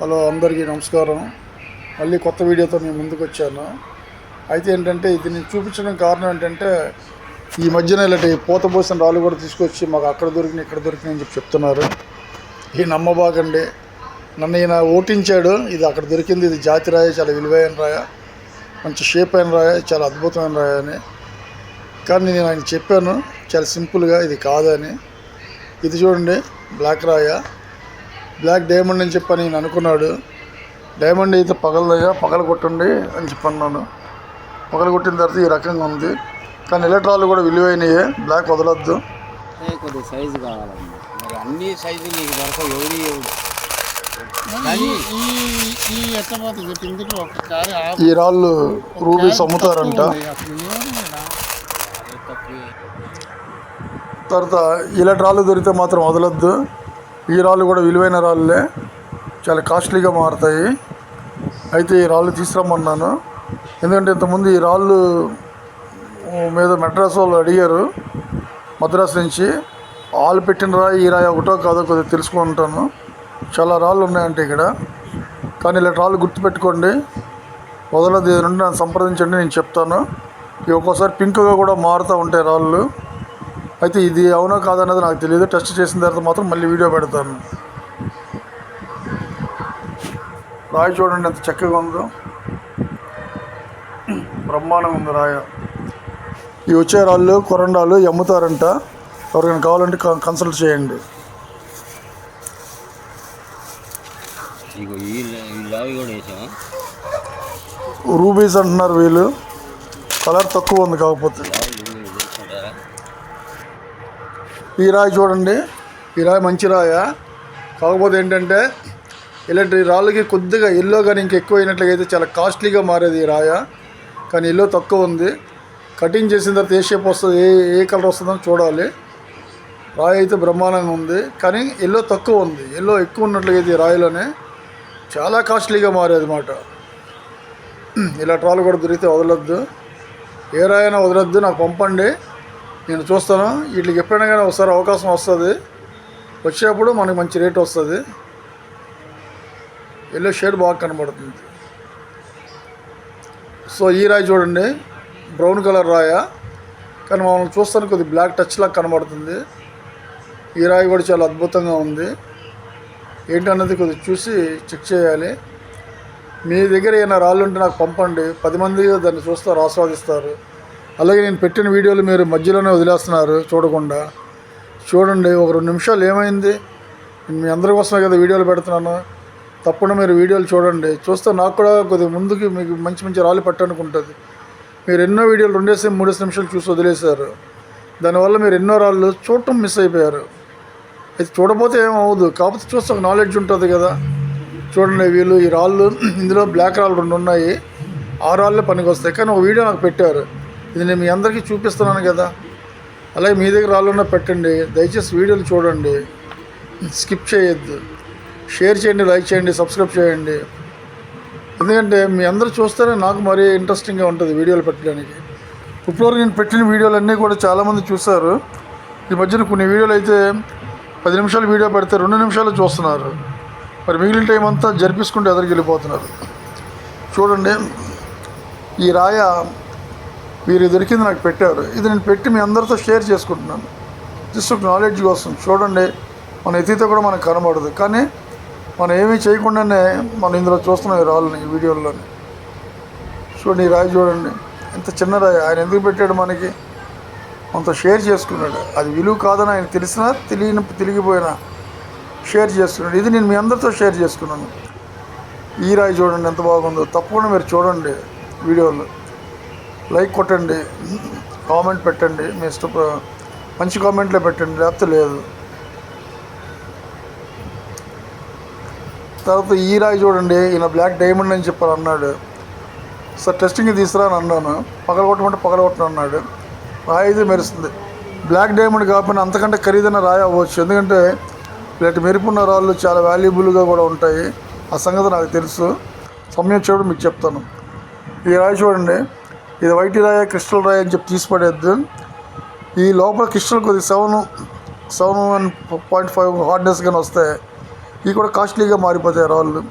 Hello, అందరికీ నమస్కారం. మళ్ళీ కొత్త వీడియోతో నేను ముందుకు వచ్చాను. అయితే ఏంటంటే ఇది నేను చూపించడం కారణం ఏంటంటే ఈ మధ్యన ఇలాంటి పూత పోసిన రాళ్ళు కూడా తీసుకొచ్చి మాకు అక్కడ దొరికినాయి ఇక్కడ దొరికినాయి అని చెప్తున్నారు. ఈ నమ్మబాకండి. నన్ను ఈయన ఓటించాడు, ఇది అక్కడ దొరికింది, ఇది జాతి రాయ, చాలా విలువైన రాయ, మంచి షేప్ అయిన రాయ, చాలా అద్భుతమైన రాయ అని. కానీ నేను ఆయన చెప్పాను చాలా సింపుల్గా ఇది కాదని. ఇది చూడండి, బ్లాక్ రాయ, బ్లాక్ డైమండ్ అని చెప్పని నేను అనుకున్నాడు. డైమండ్ అయితే పగల కొట్టండి అని చెప్పన్నాను. పగల కొట్టిన తర్వాత ఈ రకంగా ఉంది. కానీ ఎలక్ట్రాలు కూడా విలువైనయే, బ్లాక్ వదలొద్దు. కొద్ది సైజు కావాలన్నమాట. మరి అన్ని సైజు నీకు దొరకవు. ఈ రాళ్ళు రూబీస్ అమ్ముతారంట. తర్వాత ఇలాంటి రాళ్ళు దొరికితే మాత్రం వదలొద్దు. ఈ రాళ్ళు కూడా విలువైన రాళ్ళే, చాలా కాస్ట్లీగా మారుతాయి. అయితే ఈ రాళ్ళు తీసుకురమ్మన్నాను. ఎందుకంటే ఇంతకుముందు ఈ రాళ్ళు మీద మెడ్రాస్ వాళ్ళు అడిగారు, మద్రాసు నుంచి. వాళ్ళు పెట్టిన రాయి ఈ రాయి ఒకటో కాదో కొద్దిగా తెలుసుకుంటాను. చాలా రాళ్ళు ఉన్నాయంటే ఇక్కడ. కానీ ఇలాంటి రాళ్ళు గుర్తుపెట్టుకోండి, వదలదు. ఏది నుండి నన్ను సంప్రదించండి, నేను చెప్తాను. ఇవి ఒక్కోసారి పింక్గా కూడా మారుతూ ఉంటాయి రాళ్ళు. అయితే ఇది అవునో కాదన్నది నాకు తెలియదు. టెస్ట్ చేసిన తర్వాత మాత్రం మళ్ళీ వీడియో పెడతాను. రాయి చూడండి ఎంత చక్కగా ఉందో, బ్రహ్మాండంగా ఉంది రాయ. ఈ వచ్చే రాళ్ళు కొరండాలు అమ్ముతారంట. ఎవరికైనా కావాలంటే కన్సల్ట్ చేయండి. రూబీస్ అంటున్నారు వీళ్ళు, కలర్ తక్కువ ఉంది. కాకపోతే ఈ రాయి చూడండి, ఈ రాయి మంచి రాయ. కాకపోతే ఏంటంటే ఇలాంటి రాళ్ళకి కొద్దిగా ఎల్లో కానీ ఇంకెక్కువ అయినట్లయితే చాలా కాస్ట్లీగా మారేది ఈ రాయ. కానీ ఎల్లో తక్కువ ఉంది. కటింగ్ చేసిన తర్వాత ఏ షేప్ వస్తుంది, ఏ కలర్ వస్తుందని చూడాలి. రాయి అయితే బ్రహ్మాండంగా ఉంది, కానీ ఎల్లో తక్కువ ఉంది. ఎల్లో ఎక్కువ ఉన్నట్లయితే ఈ రాయిలోనే చాలా కాస్ట్లీగా మారేది అన్నమాట. ఇలాంటి రాళ్ళు కూడా దొరికితే వదలొద్దు. ఏ రాయైనా వదలొద్దు, నాకు పంపండి, నేను చూస్తాను. వీటికి ఎప్పుడైనా కానీ ఒకసారి అవకాశం వస్తుంది. వచ్చేటప్పుడు మనకి మంచి రేట్ వస్తుంది. ఎల్లో షేడ్ బాగా కనబడుతుంది. సో ఈ రాయి చూడండి, బ్రౌన్ కలర్ రాయ, కానీ మనం చూస్తాను కొద్దిగా బ్లాక్ టచ్ లాగా కనబడుతుంది. ఈ రాయి కూడా చాలా అద్భుతంగా ఉంది. ఏంటన్నది కొద్దిగా చూసి చెక్ చేయాలి. మీ దగ్గర ఏమైనా రాళ్ళు ఉంటే నాకు పంపండి, 10 మంది దాన్ని చూస్తారు, ఆస్వాదిస్తారు. అలాగే నేను పెట్టిన వీడియోలు మీరు మధ్యలోనే వదిలేస్తున్నారు చూడకుండా. చూడండి, ఒక 2 నిమిషాలు ఏమైంది, మీ అందరి కోసమే కదా వీడియోలు పెడుతున్నాను. తప్పకుండా మీరు వీడియోలు చూడండి. చూస్తే నాకు కూడా కొద్దిగా ముందుకి మీకు మంచి మంచి రాళ్ళు పెట్టనుకుంటుంది. మీరు ఎన్నో వీడియోలు 2-3 నిమిషాలు చూసి వదిలేశారు. దానివల్ల మీరు ఎన్నో రాళ్ళు చూడటం మిస్ అయిపోయారు. అయితే చూడకపోతే ఏమవుదు, కాకపోతే చూస్తే ఒక నాలెడ్జ్ ఉంటుంది కదా. చూడండి, వీళ్ళు ఈ రాళ్ళు, ఇందులో బ్లాక్ రాళ్ళు 2 ఉన్నాయి. ఆ రాళ్ళే పనికి వస్తాయి. కానీ ఒక వీడియో నాకు పెట్టారు, ఇది నేను మీ అందరికీ చూపిస్తున్నాను కదా. అలాగే మీ దగ్గర రాళ్ళున్నా పెట్టండి. దయచేసి వీడియోలు చూడండి, స్కిప్ చేయొద్దు. షేర్ చేయండి, లైక్ చేయండి, సబ్స్క్రైబ్ చేయండి. ఎందుకంటే మీ అందరూ చూస్తేనే నాకు మరీ ఇంట్రెస్టింగ్గా ఉంటుంది వీడియోలు పెట్టడానికి. ఇప్పటివరకు నేను పెట్టిన వీడియోలన్నీ కూడా చాలామంది చూశారు. ఈ మధ్యన కొన్ని వీడియోలు అయితే 10 నిమిషాలు వీడియో పెడితే 2 నిమిషాలు చూస్తున్నారు. మరి మిగిలిన టైం అంతా జరిపించుకుంటూ ఎదురుకి వెళ్ళిపోతున్నారు. చూడండి, ఈ రాయ వీరు దొరికింది నాకు పెట్టారు. ఇది నేను పెట్టి మీ అందరితో షేర్ చేసుకుంటున్నాను, జస్ట్ ఒక నాలెడ్జ్ కోసం. చూడండి, మన ఎత్తితో కూడా మనకు కనబడదు, కానీ మనం ఏమీ చేయకుండానే మనం ఇందులో చూస్తున్నాం ఈ రాళ్ళని, ఈ వీడియోల్లోని. చూడండి, ఈ రాయి చూడండి ఎంత చిన్న రాయి. ఆయన ఎందుకు పెట్టాడు మనకి, మనతో షేర్ చేసుకున్నాడు. అది విలువ కాదని ఆయన తెలిసినా తెలియకపోయినా షేర్ చేస్తున్నాడు. ఇది నేను మీ అందరితో షేర్ చేసుకున్నాను. ఈ రాయి చూడండి ఎంత బాగుందో. తప్పకుండా మీరు చూడండి వీడియోలు, లైక్ కొట్టండి, కామెంట్ పెట్టండి. మీ ఇష్టం మంచి కామెంట్లో పెట్టండి, లేకపోతే లేదు. తర్వాత ఈ రాయి చూడండి, ఈయన బ్లాక్ డైమండ్ అని చెప్పారు అన్నాడు. సార్ టెస్టింగ్ తీసుకురా అని అన్నాను. పగలగొట్టమంటే పగలగొట్టను అన్నాడు. రాయి అయితే మెరుస్తుంది. బ్లాక్ డైమండ్ కాకపోయినా అంతకంటే ఖరీదైన రాయి అవ్వచ్చు. ఎందుకంటే ఇలాంటి మెరుపున్న రాళ్ళు చాలా వాల్యుబుల్గా కూడా ఉంటాయి. ఆ సంగతి నాకు తెలుసు. సమయం చూడ మీకు చెప్తాను. ఈ రాయి చూడండి, ఇది వైట్ రాయ, క్రిస్టల్ రాయి అని చెప్పి తీసిపడేద్దు. ఈ లోపల క్రిస్టల్ కొద్దిగా 7.5 హార్డ్నెస్ కానీ వస్తాయి. ఇవి కూడా కాస్ట్లీగా మారిపోతాయి రాళ్ళు.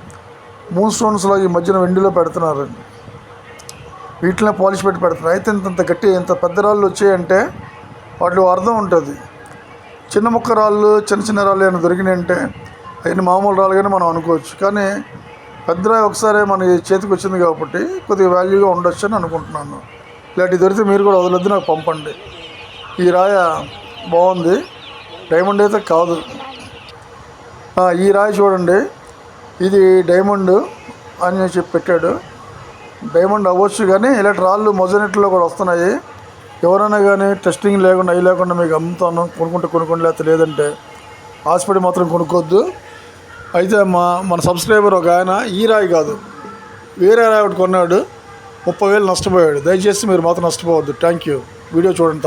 మూన్ స్టోన్స్లో ఈ మధ్యన వెండిలో పెడుతున్నారు, వీటినే పాలిష్ పెట్టి పెడుతున్నారు. అయితే ఇంత గట్టి ఇంత పెద్ద రాళ్ళు వచ్చాయంటే వాటిలో అర్థం ఉంటుంది. చిన్న ముక్క రాళ్ళు చిన్న చిన్న రాళ్ళు ఏమైనా దొరికినాయంటే అవన్నీ మామూలు రాళ్ళుగానే మనం అనుకోవచ్చు, కానీ పెద్ద రాయి ఒకసారి మన చేతికి వచ్చింది కాబట్టి కొద్దిగా వాల్యూగా ఉండొచ్చు అని అనుకుంటున్నాను. ఇలాంటివి దొరికితే మీరు కూడా వదలొద్దు, నాకు పంపండి. ఈ రాయ బాగుంది, డైమండ్ అయితే కాదు. ఈ రాయి చూడండి, ఇది డైమండ్ అని చెప్పి పెట్టాడు. డైమండ్ అవ్వచ్చు, కానీ ఇలాంటి రాళ్ళు మొజనెట్లో కూడా వస్తున్నాయి. ఎవరైనా కానీ టెస్టింగ్ లేకుండా అవి లేకుండా మీకు అమ్ముతాను, కొనుక్కోండి, లేకపోతే లేదంటే హాస్పిటల్ మాత్రం కొనుక్కోవద్దు. అయితే మన సబ్స్క్రైబర్ ఒక ఆయన ఈ రాయి కాదు వేరే రాయి ఒకటి కొన్నాడు, 30,000 నష్టపోయాడు. దయచేసి మీరు మాత్రం నష్టపోవద్దు. Thank you. వీడియో చూడండి తప్ప.